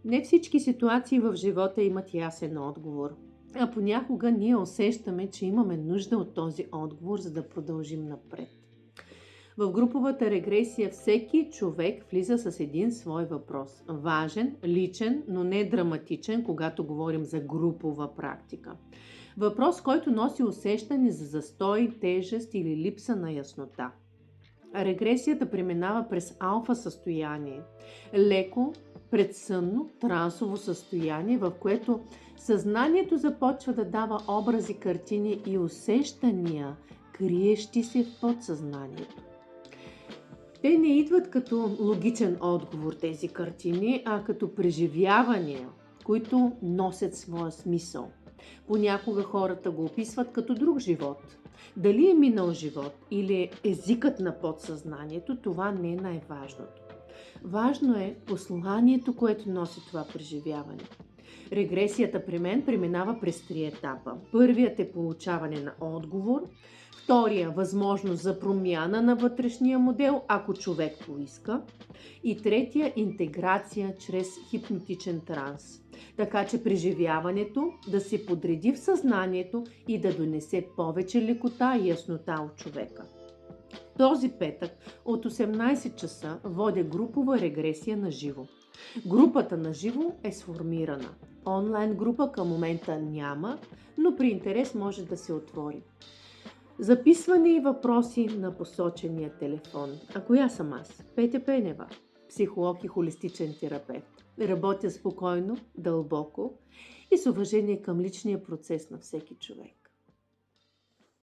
Не всички ситуации в живота имат ясен отговор, а понякога ние усещаме, че имаме нужда от този отговор, за да продължим напред. В груповата регресия всеки човек влиза с един свой въпрос. Важен, личен, но не драматичен, когато говорим за групова практика. Въпрос, който носи усещане за застой, тежест или липса на яснота. Регресията преминава през алфа състояние, леко предсънно трансово състояние, в което съзнанието започва да дава образи, картини и усещания, криещи се в подсъзнанието. Те не идват като логичен отговор тези картини, а като преживявания, които носят своя смисъл. Понякога хората го описват като друг живот. Дали е минал живот или езикът на подсъзнанието, това не е най-важното. Важно е посланието, което носи това преживяване. Регресията при мен преминава през 3 етапа. Първият е получаване на отговор, втория – възможност за промяна на вътрешния модел, ако човек поиска, и третия – интеграция чрез хипнотичен транс. Така че преживяването да се подреди в съзнанието и да донесе повече лекота и яснота от човека. Този петък от 18 часа водя групова регресия на живо. Групата на живо е сформирана. Онлайн група към момента няма, но при интерес може да се отвори. Записване и въпроси на посочения телефон. А коя съм аз? Петя Пенева, психолог и холистичен терапевт. Работя спокойно, дълбоко и с уважение към личния процес на всеки човек.